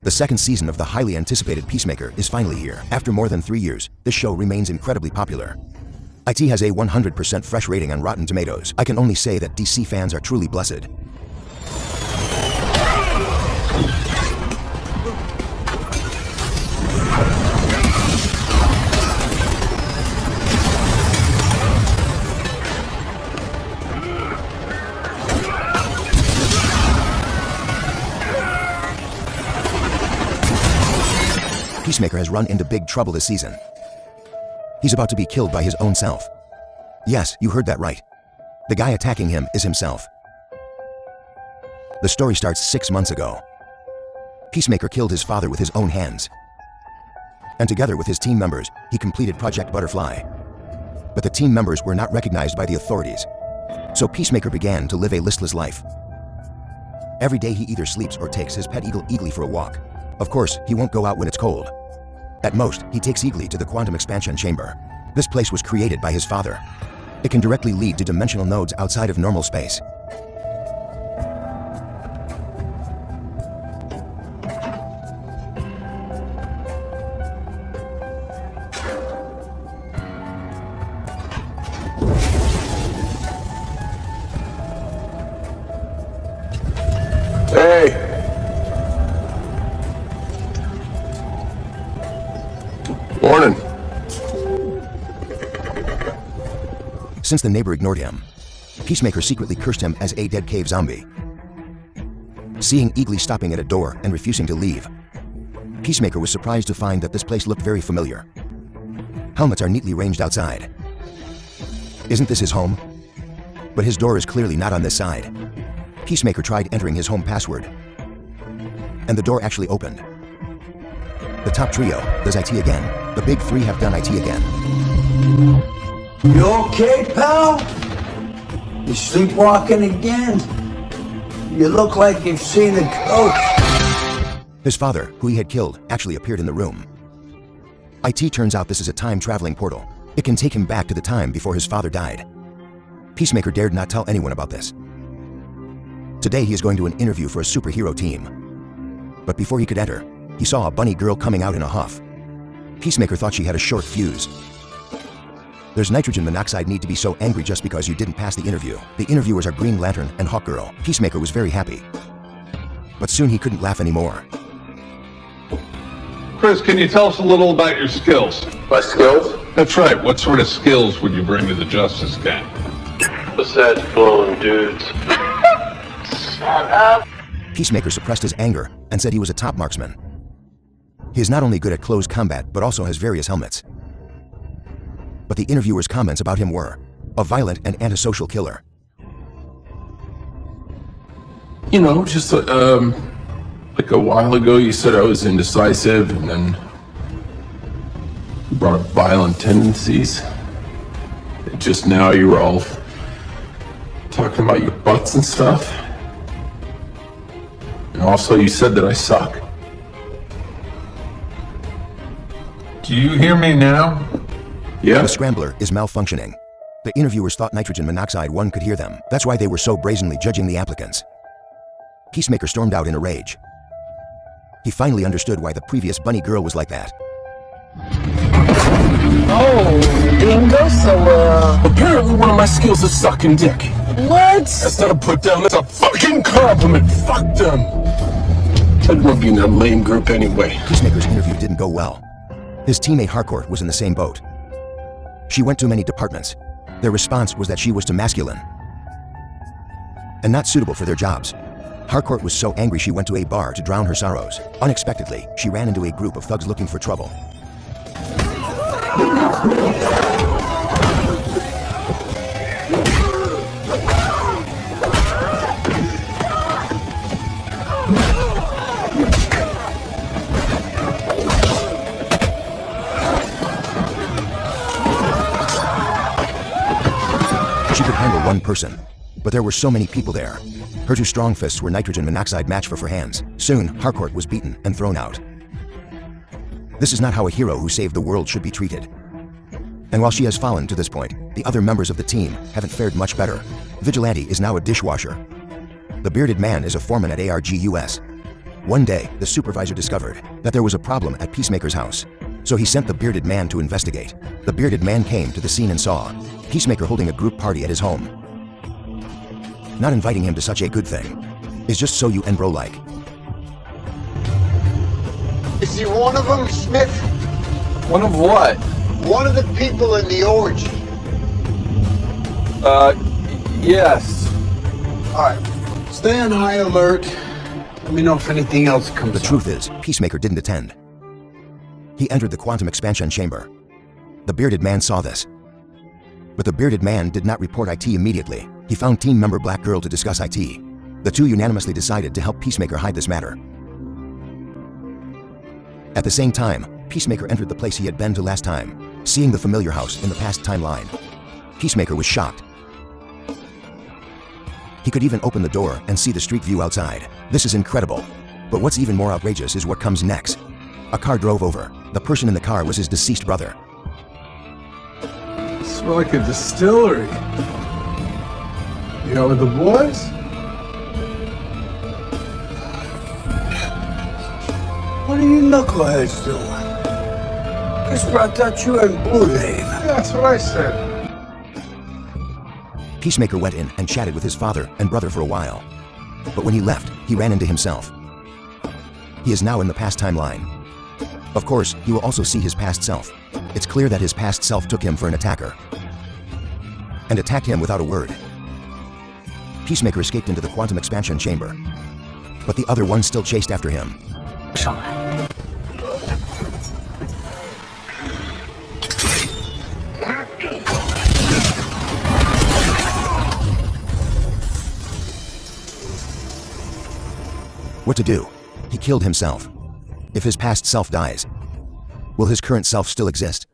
The second season of the highly anticipated Peacemaker is finally here. After more than 3 years, this show remains incredibly popular. IT has a 100% fresh rating on Rotten Tomatoes. I can only say that DC fans are truly blessed. Peacemaker has run into big trouble this season. He's about to be killed by his own self. Yes, you heard that right. The guy attacking him is himself. The story starts 6 months ago. Peacemaker killed his father with his own hands. And together with his team members, he completed Project Butterfly. But the team members were not recognized by the authorities. So Peacemaker began to live a listless life. Every day he either sleeps or takes his pet eagle Eagly for a walk. Of course, he won't go out when it's cold. At most, he takes Eagly to the quantum expansion chamber. This place was created by his father. It can directly lead to dimensional nodes outside of normal space. Hey! Morning. Since the neighbor ignored him, Peacemaker secretly cursed him as a dead cave zombie. Seeing Eagly stopping at a door and refusing to leave, Peacemaker was surprised to find that this place looked very familiar. Helmets are neatly ranged outside. Isn't this his home? But his door is clearly not on this side. Peacemaker tried entering his home password, and the door actually opened. The top trio does IT again. The big three have done IT again. You okay, pal? You sleepwalking again? You look like you've seen a ghost. His father, who he had killed, actually appeared in the room. IT turns out this is a time-traveling portal. It can take him back to the time before his father died. Peacemaker dared not tell anyone about this. Today he is going to an interview for a superhero team. But before he could enter, he saw a bunny girl coming out in a huff. Peacemaker thought she had a short fuse. There's nitrogen monoxide need to be so angry just because you didn't pass the interview. The interviewers are Green Lantern and Hawkgirl. Peacemaker was very happy. But soon he couldn't laugh anymore. Chris, can you tell us a little about your skills? My skills? That's right. What sort of skills would you bring to the Justice Gang? Besides blowing dudes. Shut up. Peacemaker suppressed his anger and said he was a top marksman. He is not only good at close combat, but also has various helmets. But the interviewer's comments about him were a violent and antisocial killer. You know, just like a while ago you said I was indecisive, and then you brought up violent tendencies. And just now you were all talking about your butts and stuff. And also you said that I suck. Do you hear me now? Yeah. The scrambler is malfunctioning. The interviewers thought nitrogen monoxide one could hear them. That's why they were so brazenly judging the applicants. Peacemaker stormed out in a rage. He finally understood why the previous bunny girl was like that. Oh, didn't go so well. Apparently one of my skills is sucking dick. What? That's not a put down, that's a fucking compliment. Fuck them. I'd want to be in that lame group anyway. Peacemaker's interview didn't go well. His teammate Harcourt was in the same boat. She went to many departments. Their response was that she was too masculine and not suitable for their jobs. Harcourt was so angry she went to a bar to drown her sorrows. Unexpectedly, she ran into a group of thugs looking for trouble. She could handle one person, but there were so many people there. Her two strong fists were nitrogen monoxide match for hands. Soon, Harcourt was beaten and thrown out. This is not how a hero who saved the world should be treated. And while she has fallen to this point, the other members of the team haven't fared much better. Vigilante is now a dishwasher. The bearded man is a foreman at ARG US. One day, the supervisor discovered that there was a problem at Peacemaker's house. So he sent the bearded man to investigate. The bearded man came to the scene and saw Peacemaker holding a group party at his home. Not inviting him to such a good thing is just so you and bro like. Is he one of them, Smith? One of what? One of the people in the orgy. Yes. All right. Stay on high alert. Let me know if anything else comes The up. truth is, Peacemaker didn't attend. He entered the quantum expansion chamber. The bearded man saw this. But the bearded man did not report IT immediately. He found team member Black Girl to discuss IT. The two unanimously decided to help Peacemaker hide this matter. At the same time, Peacemaker entered the place he had been to last time, seeing the familiar house in the past timeline. Peacemaker was shocked. He could even open the door and see the street view outside. This is incredible. But what's even more outrageous is what comes next. A car drove over. The person in the car was his deceased brother. Smell like a distillery. You out with the boys? What are you knuckleheads doing? Crisper, I thought you were in Blue Dave. That's what I said. Peacemaker went in and chatted with his father and brother for a while. But when he left, he ran into himself. He is now in the past timeline. Of course, he will also see his past self. It's clear that his past self took him for an attacker and attacked him without a word. Peacemaker escaped into the quantum expansion chamber, but the other one still chased after him. What to do? He killed himself. If his past self dies, will his current self still exist?